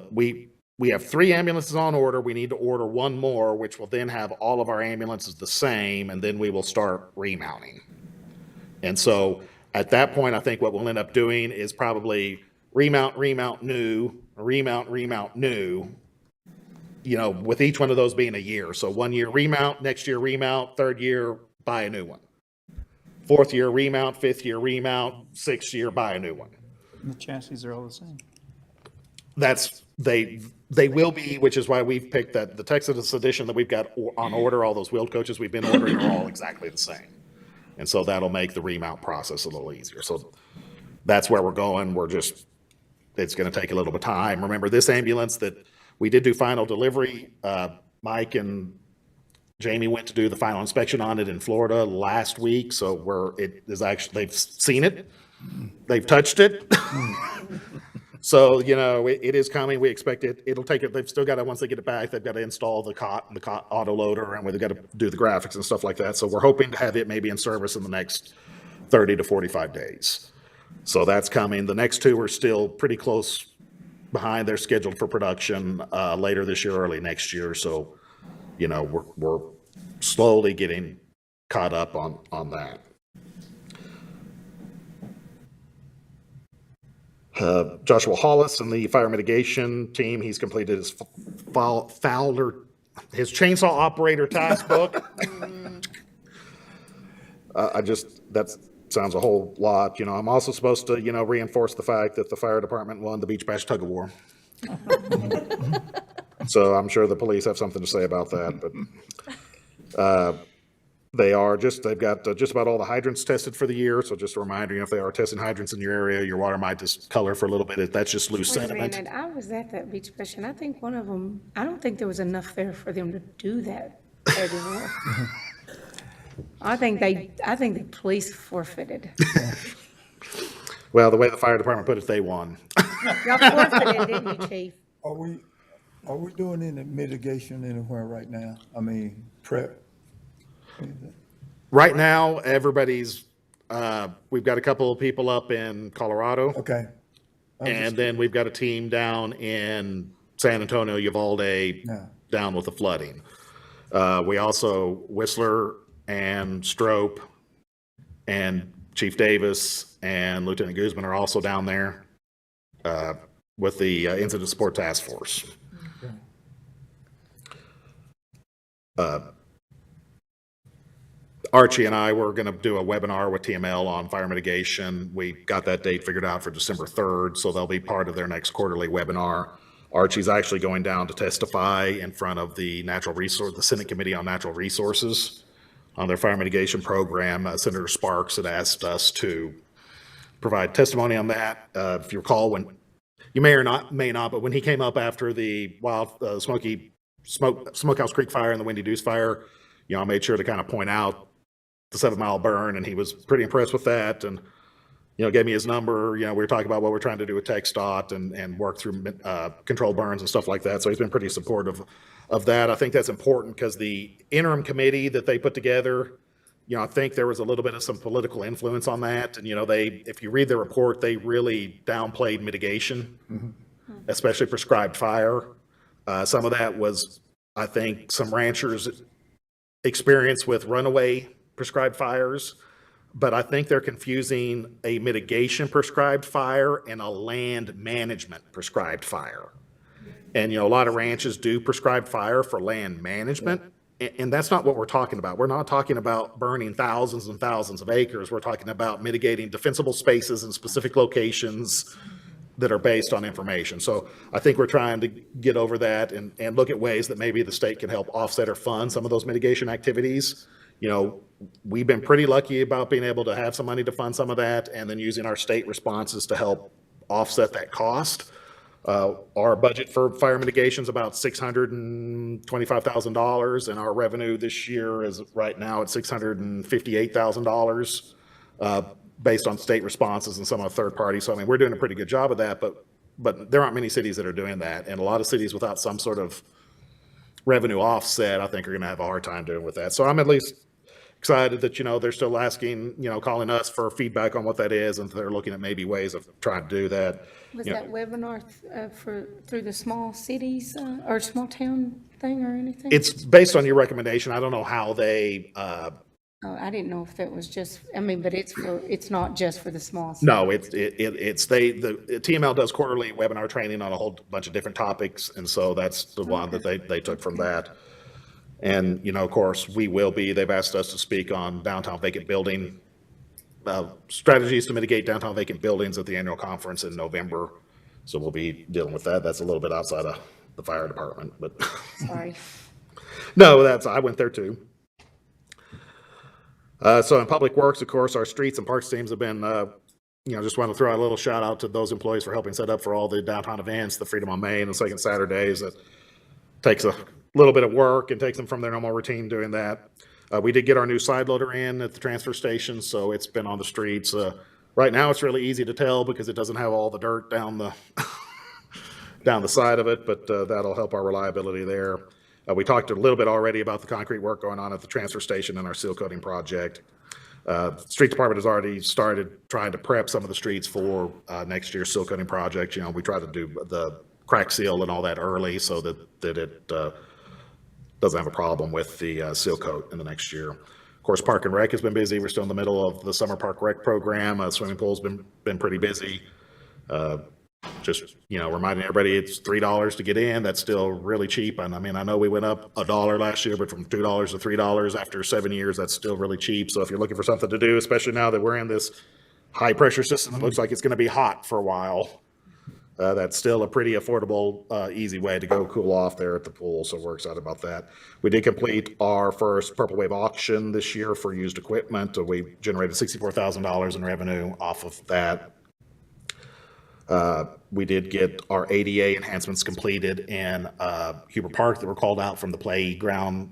S11: we have 3 ambulances on order. We need to order 1 more, which will then have all of our ambulances the same, and then we will start remounting. And so at that point, I think what we'll end up doing is probably remount, new, remount, new, with each one of those being a year. So 1 year remount, next year remount, 3rd year, buy a new one. 4th year remount, 5th year remount, 6th year, buy a new one.
S13: And the chassis are all the same.
S11: They will be, which is why we've picked the Texas edition that we've got on order. All those wheeled coaches we've been ordering are all exactly the same. And so that'll make the remount process a little easier. So that's where we're going. It's going to take a little bit of time. Remember, this ambulance that we did do final delivery, Mike and Jamie went to do the final inspection on it in Florida last week. So they've seen it. They've touched it. So, it is coming. We expect it. It'll take it. They've still got to, once they get it back, they've got to install the cot and the cot auto loader, and they've got to do the graphics and stuff like that. So we're hoping to have it maybe in service in the next 30 to 45 days. So that's coming. The next 2 are still pretty close behind. They're scheduled for production later this year, early next year. So, you know, we're slowly getting caught up on that. Joshua Hollis and the fire mitigation team, he's completed his his chainsaw operator task book. That sounds a whole lot. You know, I'm also supposed to, you know, reinforce the fact that the fire department won the Beach Bash tug of war. So I'm sure the police have something to say about that, but they've got just about all the hydrants tested for the year. So just a reminder, you know, if they are testing hydrants in your area, your water might just color for a little bit. That's just loose
S10: Wait a
S11: sediment.
S10: minute, I was at that beach bash, and I think one of them, I don't think there was enough there for them to do that anymore. I think the police forfeited.
S11: Well, the way the fire department put it, they won.
S10: Y'all forfeited, didn't you, Chief?
S14: Are we doing any mitigation anywhere right now? I mean, prep?
S11: Right now, everybody's, we've got a couple of people up in Colorado.
S14: Okay.
S11: And then we've got a team down in San Antonio, Uvalde, down with the flooding. We also, Whistler and Strope and Chief Davis and Lieutenant Guzman are also down there with the Incident Support Task Force. Archie and I were going to do a webinar with TML on fire mitigation. We got that date figured out for December 3rd, so they'll be part of their next quarterly webinar. Archie's actually going down to testify in front of the Senate Committee on Natural Resources on their fire mitigation program. Senator Sparks had asked us to provide testimony on that. If you recall, when you may not, but when he came up after the Smokehouse Creek fire and the Windy Deuce fire, you know, I made sure to kind of point out the 7 Mile burn, and he was pretty impressed with that, and, you know, gave me his number. You know, we were talking about what we're trying to do with TxDOT and work through controlled burns and stuff like that. So he's been pretty supportive of that. I think that's important because the interim committee that they put together, you know, I think there was a little bit of some political influence on that. And, you know, if you read the report, they really downplayed mitigation, especially prescribed fire. Some of that was, I think, some ranchers' experience with runaway prescribed fires, but I think they're confusing a mitigation prescribed fire and a land management prescribed fire. And, you know, a lot of ranches do prescribed fire for land management, and that's not what we're talking about. We're not talking about burning thousands and thousands of acres. We're talking about mitigating defensible spaces in specific locations that are based on information. So I think we're trying to get over that and look at ways that maybe the state can help offset or fund some of those mitigation activities. You know, we've been pretty lucky about being able to have some money to fund some of that and then using our state responses to help offset that cost. Our budget for fire mitigation is about $625,000, and our revenue this year is right now at $658,000 based on state responses and some of the third parties. So, I mean, we're doing a pretty good job of that, but there aren't many cities that are doing that. And a lot of cities without some sort of revenue offset, I think, are going to have a hard time doing with that. So I'm at least excited that, you know, they're still asking, you know, calling us for feedback on what that is, and they're looking at maybe ways of trying to do that.
S10: Was that webinar through the small cities or small town thing or anything?
S11: It's based on your recommendation. I don't know how they.
S10: I didn't know if that was just. I mean, but it's not just for the small cities.
S11: No, the TML does quarterly webinar training on a whole bunch of different topics, and so that's the one that they took from that. And, you know, of course, they've asked us to speak on downtown vacant building, strategies to mitigate downtown vacant buildings at the annual conference in November. So we'll be dealing with that. That's a little bit outside of the fire department, but.
S10: Sorry.
S11: No, I went there too. So in Public Works, of course, our streets and parks teams have been, you know, just want to throw out a little shout out to those employees for helping set up for all the downtown events, the Freedom on Main and Second Saturdays. That takes a little bit of work and takes them from their normal routine doing that. We did get our new side loader in at the transfer station, so it's been on the streets. Right now, it's really easy to tell because it doesn't have all the dirt down the down the side of it, but that'll help our reliability there. We talked a little bit already about the concrete work going on at the transfer station and our seal coating project. Street Department has already started trying to prep some of the streets for next year's seal coating project. You know, we try to do the crack seal and all that early so that it doesn't have a problem with the seal coat in the next year. Of course, Park and Rec has been busy. We're still in the middle of the summer park rec program. Swimming pool's been pretty busy. Just, you know, reminding everybody it's $3 to get in. That's still really cheap. And I mean, I know we went up $1 last year, but from $2 to $3 after 7 years, that's still really cheap. So if you're looking for something to do, especially now that we're in this high pressure system, it looks like it's going to be hot for a while. That's still a pretty affordable, easy way to go cool off there at the pool. So we're excited about that. We did complete our first Purple Wave auction this year for used equipment. We generated $64,000 in revenue off of that. We did get our ADA enhancements completed in Huber Park that were called out from the playground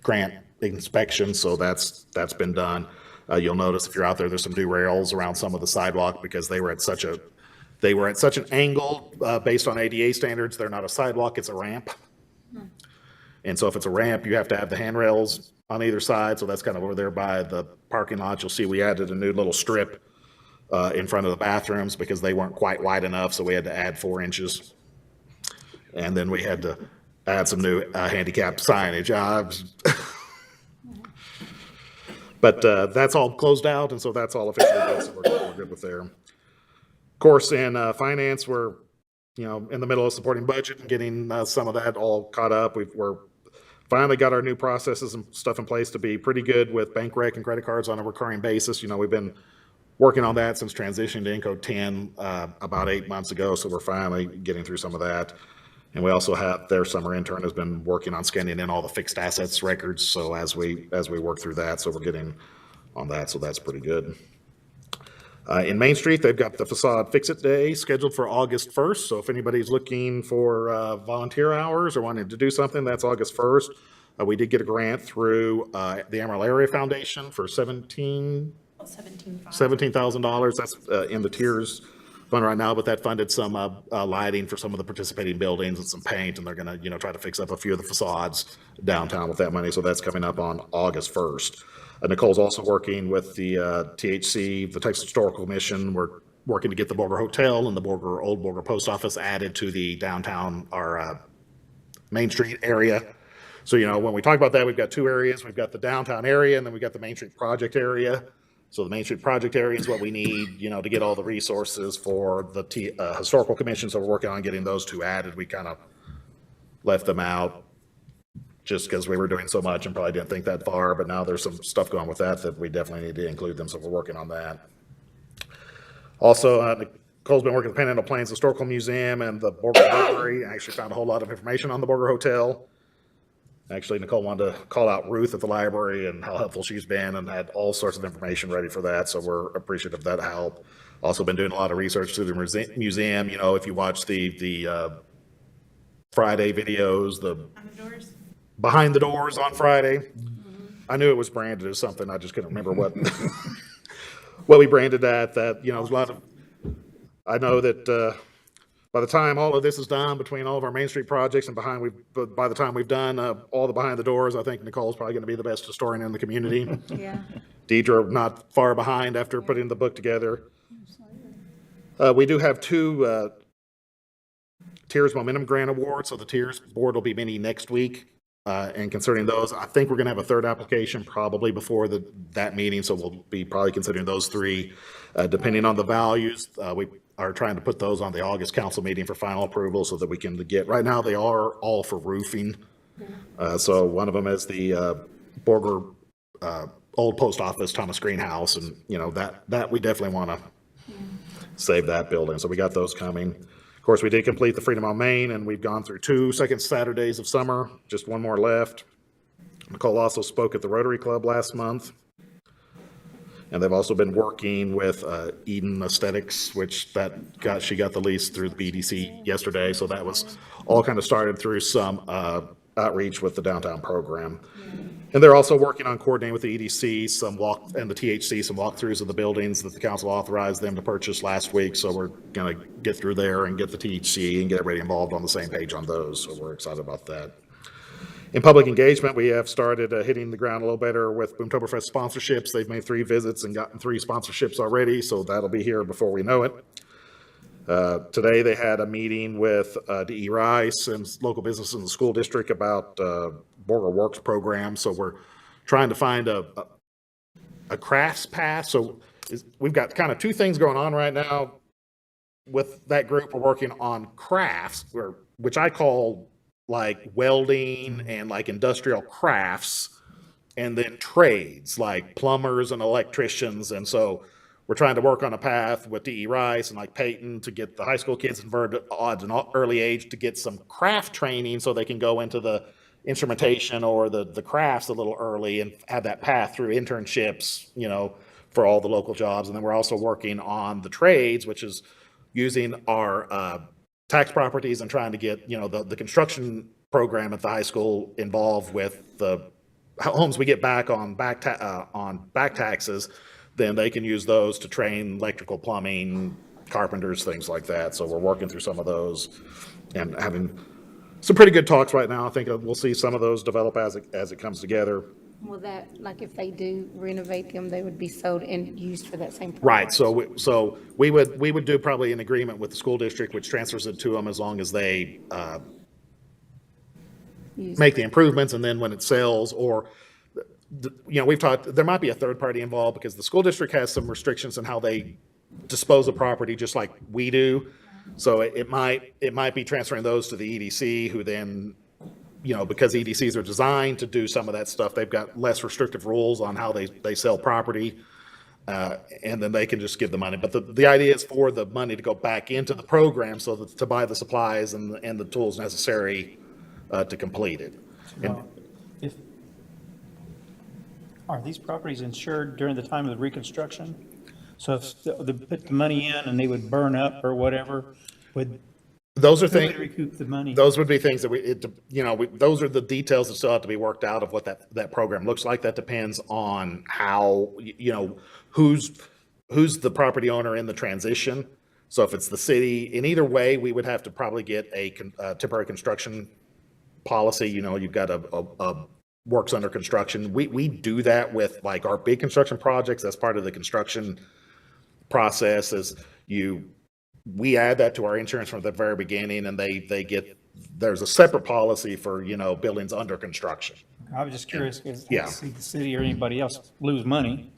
S11: grant inspection. So that's been done. You'll notice if you're out there, there's some new rails around some of the sidewalk because they were at such an angle based on ADA standards. They're not a sidewalk, it's a ramp. And so if it's a ramp, you have to have the handrails on either side. So that's kind of over there by the parking lot. You'll see we added a new little strip in front of the bathrooms because they weren't quite wide enough. So we had to add 4 inches. And then we had to add some new handicap signage. But that's all closed out. And so that's all officially good. So we're good with there. Of course, in finance, we're in the middle of supporting budget and getting some of that all caught up. We're finally got our new processes and stuff in place to be pretty good with bank rec and credit cards on a recurring basis. We've been working on that since transitioning to Encode 10 about 8 months ago. So we're finally getting through some of that. And we also have their summer intern has been working on scanning in all the fixed assets records. So as we work through that, so we're getting on that. So that's pretty good. In Main Street, they've got the facade fix-it day scheduled for August 1st. So if anybody's looking for volunteer hours or wanting to do something, that's August 1st. We did get a grant through the Amarillo Area Foundation for $17,000. That's in the tiers fund right now, but that funded some lighting for some of the participating buildings and some paint, and they're going to try to fix up a few of the facades downtown with that money. So that's coming up on August 1st. Nicole's also working with the THC, the Texas Historical Commission. We're working to get the Borger Hotel and the Old Borger Post Office added to the downtown, our Main Street area. So, when we talk about that, we've got 2 areas. We've got the downtown area, and then we've got the Main Street project area. So the Main Street project area is what we need, to get all the resources for the Historical Commission. So we're working on getting those 2 added. We kind of left them out just because we were doing so much and probably didn't think that far, but now there's some stuff going with that we definitely need to include them, so we're working on that. Also, Nicole's been working with the Panhandle Plains Historical Museum and the Borger Library. I actually found a whole lot of information on the Borger Hotel. Actually, Nicole wanted to call out Ruth at the library and how helpful she's been and had all sorts of information ready for that, so we're appreciative of that help. Also been doing a lot of research through the museum. If you watch the Friday videos, the Behind the Doors on Friday. I knew it was branded as something. I just couldn't remember what what we branded that. There's a lot of. I know that by the time all of this is done, between all of our Main Street projects and by the time we've done all the Behind the Doors, I think Nicole's probably going to be the best historian in the community.
S10: Yeah.
S11: Deidre not far behind after putting the book together. We do have 2 Tiers Momentum Grant Awards. So the Tiers board will be meeting next week. And concerning those, I think we're going to have a 3rd application probably before that meeting. So we'll be probably considering those 3, depending on the values. We are trying to put those on the August council meeting for final approval so that we can get, right now they are all for roofing. So one of them is the Borger Old Post Office, Thomas Greenhouse. And, that we definitely want to save that building. So we got those coming. Of course, we did complete the Freedom on Main, and we've gone through 2 second Saturdays of summer, just 1 more left. Nicole also spoke at the Rotary Club last month. And they've also been working with Eden Aesthetics, which she got the lease through the BDC yesterday. So that was all kind of started through some outreach with the downtown program. And they're also working on coordinating with the EDC, and the THC, some walkthroughs of the buildings that the council authorized them to purchase last week. So we're going to get through there and get the THC and get everybody involved on the same page on those. So we're excited about that. In public engagement, we have started hitting the ground a little better with Boomtoberfest sponsorships. They've made 3 visits and gotten 3 sponsorships already, so that'll be here before we know it. Today, they had a meeting with D.E. Rice and local businesses in the school district about Borger Works program. So we're trying to find a crafts path. So we've got kind of 2 things going on right now with that group. We're working on crafts, which I call like welding and like industrial crafts, and then trades like plumbers and electricians. And so we're trying to work on a path with D.E. Rice and like Peyton to get the high school kids involved at an early age to get some craft training so they can go into the instrumentation or the crafts a little early and have that path through internships, you know, for all the local jobs. And then we're also working on the trades, which is using our tax properties and trying to get, you know, the construction program at the high school involved with the homes we get back on back taxes. Then they can use those to train electrical, plumbing, carpenters, things like that. So we're working through some of those and having some pretty good talks right now. I think we'll see some of those develop as it comes together.
S10: Well, that, like if they do renovate them, they would be sold and used for that same purpose.
S11: Right, so we would do probably an agreement with the school district, which transfers it to them as long as they make the improvements, and then when it sells, or, you know, we've talked, there might be a third party involved because the school district has some restrictions on how they dispose of property, just like we do. So it might be transferring those to the EDC, who then, you know, because EDCs are designed to do some of that stuff, they've got less restrictive rules on how they sell property, and then they can just give the money. But the idea is for the money to go back into the program so that to buy the supplies and the tools necessary to complete it.
S13: Are these properties insured during the time of the reconstruction? So if they put the money in and they would burn up or whatever,
S11: those are things,
S13: recoup the money?
S11: Those would be things that those are the details that still have to be worked out of what that program looks like. That depends on how, you know, who's the property owner in the transition. So if it's the city, in either way, we would have to probably get a temporary construction policy. You know, you've got a works under construction. We do that with like our big construction projects. That's part of the construction process. We add that to our insurance from the very beginning, and there's a separate policy for, you know, buildings under construction.
S13: I was just curious because
S11: Yeah.
S13: see the city or anybody else lose money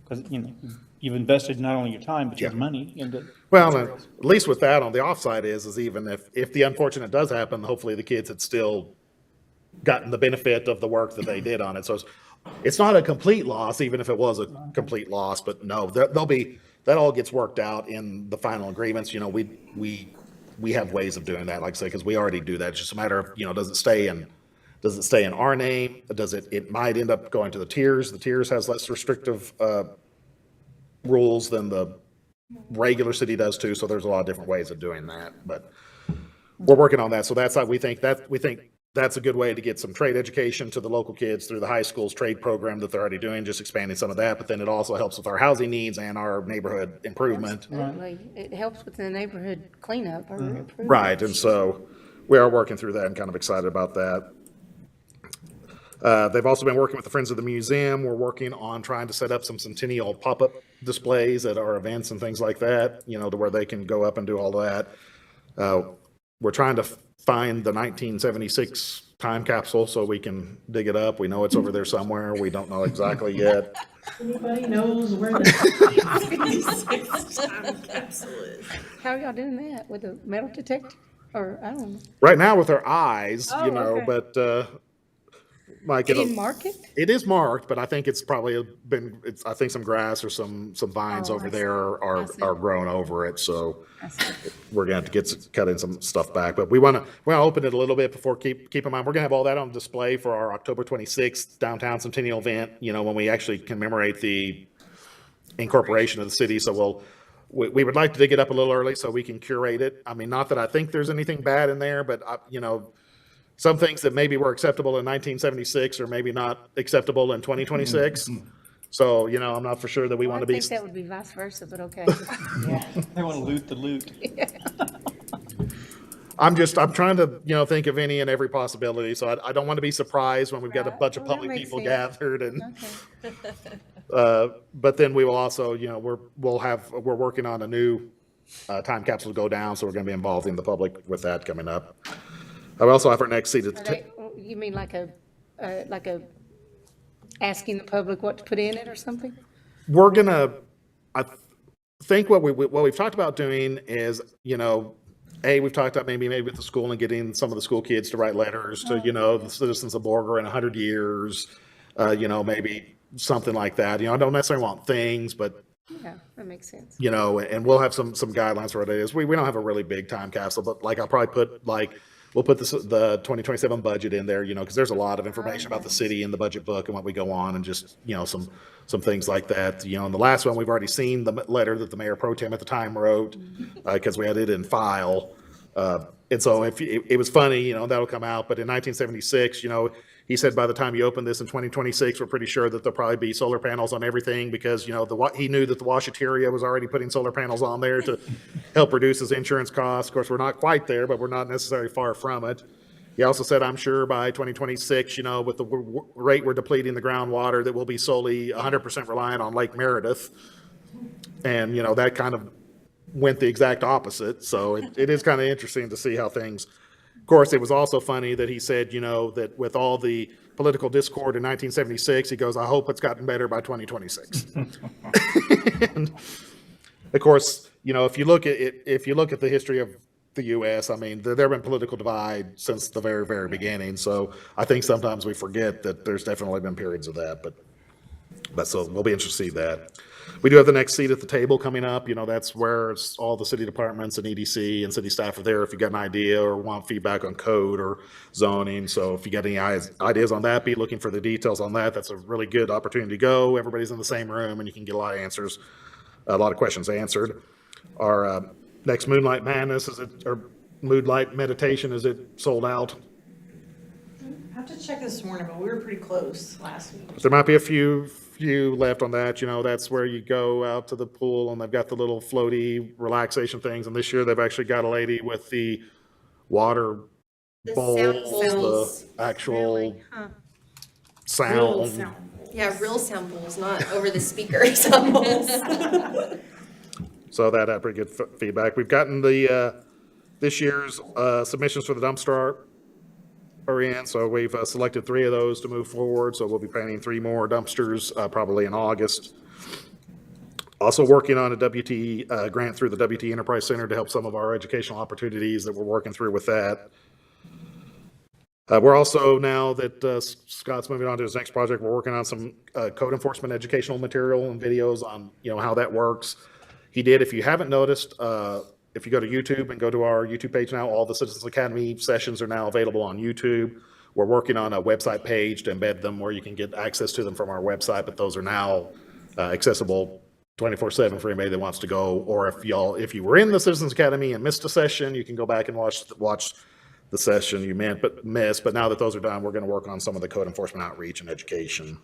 S13: because, you know, you've invested not only your time, but your money into.
S11: Well, at least with that on the offside is even if the unfortunate does happen, hopefully the kids had still gotten the benefit of the work that they did on it. So it's not a complete loss, even if it was a complete loss, but no, that all gets worked out in the final agreements. You know, we have ways of doing that, like I say, because we already do that. It's just a matter of, you know, does it stay in our name? It might end up going to the tiers. The tiers has less restrictive rules than the regular city does too. So there's a lot of different ways of doing that, but we're working on that. So that's how we think that's a good way to get some trade education to the local kids through the high school's trade program that they're already doing, just expanding some of that. But then it also helps with our housing needs and our neighborhood improvement.
S10: Absolutely. It helps with the neighborhood cleanup or improvement.
S11: Right, and so we are working through that and kind of excited about that. They've also been working with the Friends of the Museum. We're working on trying to set up some centennial pop-up displays at our events and things like that, you know, to where they can go up and do all that. We're trying to find the 1976 time capsule so we can dig it up. We know it's over there somewhere. We don't know exactly yet.
S15: Anybody knows where the 1976 time capsule is?
S10: How are y'all doing that? With a metal detector? Or, I don't know.
S11: Right now with our eyes,
S10: Oh,
S11: you know,
S10: okay.
S11: but like
S10: You didn't mark it?
S11: It is marked, but I think it's probably I think some grass or some vines
S10: Oh,
S11: over
S10: I see.
S11: there
S10: I see.
S11: are grown over it. So
S10: I see.
S11: we're gonna have to cut in some stuff back, but we want to open it a little bit before. Keep in mind, we're gonna have all that on display for our October 26th downtown centennial event. You know, when we actually commemorate the incorporation of the city. So we would like to dig it up a little early so we can curate it. I mean, not that I think there's anything bad in there, but you know, some things that maybe were acceptable in 1976 are maybe not acceptable in 2026. So, you know, I'm not for sure that we want to be.
S10: I think that would be vice versa, but okay.
S13: They want to loot the loot.
S11: I'm trying to, think of any and every possibility, so I don't want to be surprised when we've got a bunch of
S10: Well, that
S11: public
S10: makes
S11: people
S10: sense.
S11: gathered and,
S10: Okay.
S11: but then we will also, we're working on a new, time capsule to go down, so we're gonna be involving the public with that coming up. I also have our next seat at the
S10: Are they, you mean like a asking the public what to put in it or something?
S11: we're gonna, I think what we've talked about doing is, we've talked about maybe with the school and getting some of the school kids to write letters to, the citizens of Borger in 100 years, maybe something like that. I don't necessarily want things, but,
S10: Yeah, that makes sense.
S11: and we'll have some guidelines for what it is. We don't have a really big time capsule, but I'll probably put we'll put the 2027 budget in there, because there's a lot of information about the city in the budget book and what we go on and just, some things like that. And the last one, we've already seen the letter that the mayor pro tem at the time wrote, because we had it in file. And so if it was funny, that'll come out. But in 1976, he said by the time you open this in 2026, we're pretty sure that there'll probably be solar panels on everything because, he knew that the Washateria was already putting solar panels on there to help reduce his insurance costs. Of course, we're not quite there, but we're not necessarily far from it. He also said, I'm sure by 2026, with the rate we're depleting the groundwater, that we'll be solely 100% reliant on Lake Meredith. And, that kind of went the exact opposite. So it is kind of interesting to see how things, of course, it was also funny that he said, that with all the political discord in 1976, he goes, I hope it's gotten better by 2026. And of course, if you look at the history of the U.S., I mean, there have been political divide since the very, very beginning. So I think sometimes we forget that there's definitely been periods of that, but so we'll be interested to see that. We do have the next seat at the table coming up. That's where it's all the city departments and EDC and city staff are there if you got an idea or want feedback on code or zoning. So if you got any ideas on that, be looking for the details on that. That's a really good opportunity to go. Everybody's in the same room and you can get a lot of answers, a lot of questions answered. Our next Moonlight Madness, or Moonlight Meditation, is it sold out?
S15: I have to check this morning, but we were pretty close last week.
S11: There might be a few left on that. That's where you go out to the pool and they've got the little floaty relaxation things. And this year they've actually got a lady with the water bowls, the actual sound.
S2: Yeah, real sound bowls, not over the speaker sound bowls.
S11: So that had pretty good feedback. We've gotten the this year's submissions for the dumpster are in, so we've selected 3 of those to move forward. So we'll be painting 3 more dumpsters probably in August. Also working on a WT grant through the WT Enterprise Center to help some of our educational opportunities that we're working through with that. We're also, now that Scott's moving on to his next project, we're working on some code enforcement educational material and videos on how that works. He did, if you haven't noticed, if you go to YouTube and go to our YouTube page now, all the Citizens Academy sessions are now available on YouTube. We're working on a website page to embed them where you can get access to them from our website, but those are now accessible 24/7 for anybody that wants to go. Or if you were in the Citizens Academy and missed a session, you can go back and watch the session you missed. But now that those are done, we're going to work on some of the code enforcement outreach and education.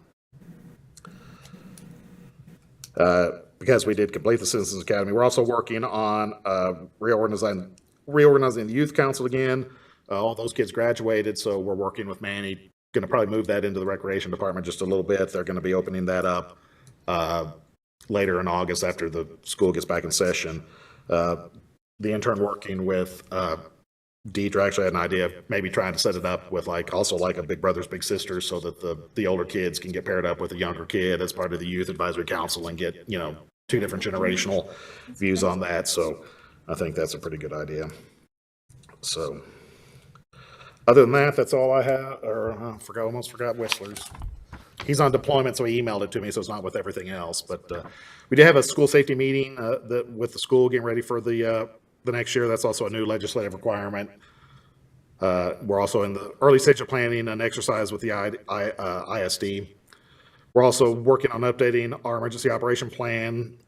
S11: Because we did complete the Citizens Academy, we're also working on reorganizing the youth council again. All those kids graduated, so we're working with Manny. Going to probably move that into the recreation department just a little bit. They're going to be opening that up later in August after the school gets back in session. The intern working with Deidre actually had an idea of maybe trying to set it up with also a Big Brothers Big Sisters, so that the older kids can get paired up with a younger kid as part of the youth advisory council and get 2 different generational views on that. So I think that's a pretty good idea. So other than that, that's all I have. Or almost forgot Whistler's. He's on deployment, so he emailed it to me, so it's not with everything else. But we did have a school safety meeting with the school getting ready for the next year. That's also a new legislative requirement. We're also in the early stage of planning an exercise with the ISD. We're also working on updating our emergency operation plan.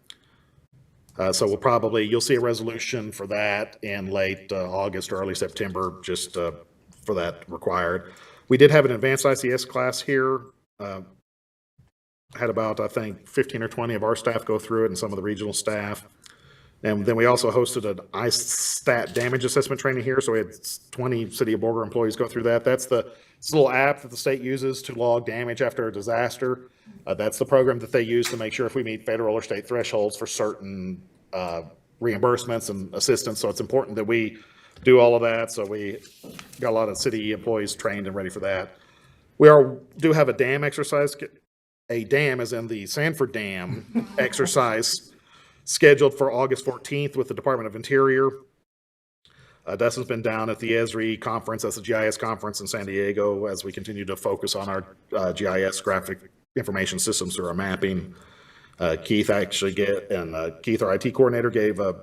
S11: So you'll see a resolution for that in late August or early September, just for that required. We did have an advanced ICS class here. Had about, I think, 15 or 20 of our staff go through it and some of the regional staff. And then we also hosted an ISTAT damage assessment training here. So we had 20 City of Borger employees go through that. It's a little app that the state uses to log damage after a disaster. That's the program that they use to make sure if we meet federal or state thresholds for certain reimbursements and assistance. So it's important that we do all of that. So we got a lot of city employees trained and ready for that. We do have a dam exercise, a dam as in the Sanford Dam exercise scheduled for August 14th with the Department of Interior. Dustin's been down at the ESRI conference, that's the GIS conference in San Diego, as we continue to focus on our GIS graphic information systems through our mapping. Keith, our IT coordinator,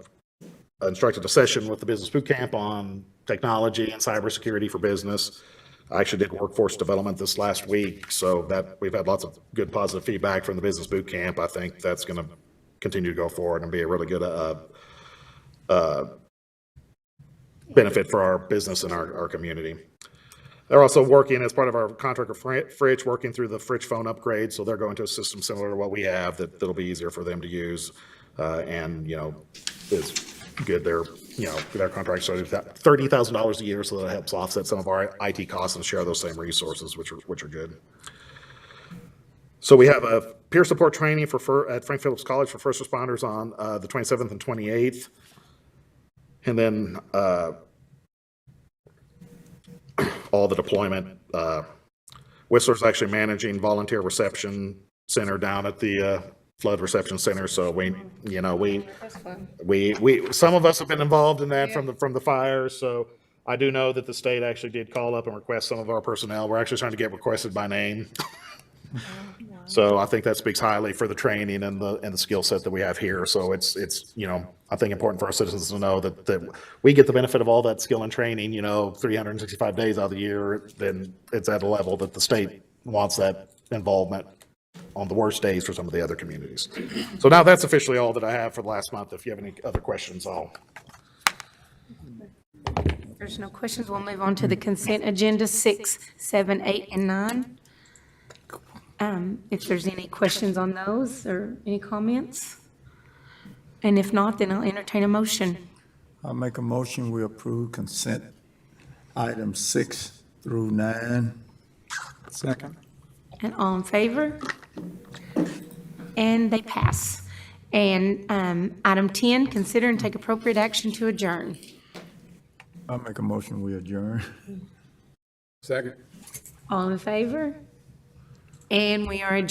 S11: instructed a session with the Business Boot Camp on technology and cybersecurity for business. I actually did workforce development this last week, so that we've had lots of good positive feedback from the Business Boot Camp. I think that's going to continue to go forward and be a really good benefit for our business and our community. They're also working as part of our contract with Fritch, working through the Fritch phone upgrade. So they're going to a system similar to what we have that'll be easier for them to use. And, it's good. Their contract started at $30,000 a year. So that helps offset some of our IT costs and share those same resources, which are good. So we have a peer support training at Frank Phillips College for first responders on the 27th and 28th. And then all the deployment. Whistler's actually managing volunteer reception center down at the flood reception center. So some of us have been involved in that from the fires. So I do know that the state actually did call up and request some of our personnel. We're actually trying to get requested by name. So I think that speaks highly for the training and the skill set that we have here. So it's I think important for our citizens to know that we get the benefit of all that skill and training, 365 days out of the year. Then it's at a level that the state wants that involvement on the worst days for some of the other communities. So now that's officially all that I have for the last month. If you have any other questions,
S10: If there's no questions, we'll move on to the consent agenda 6, 7, 8, and 9. If there's any questions on those or any comments, and if not, then I'll entertain a motion.
S14: I'll make a motion, we approve consent items 6 through 9.
S13: Second.
S10: And all in favor? And they pass. And item 10, consider and take appropriate action to adjourn.
S14: I'll make a motion, we adjourn. Second.
S10: All in favor? And we are adjourned.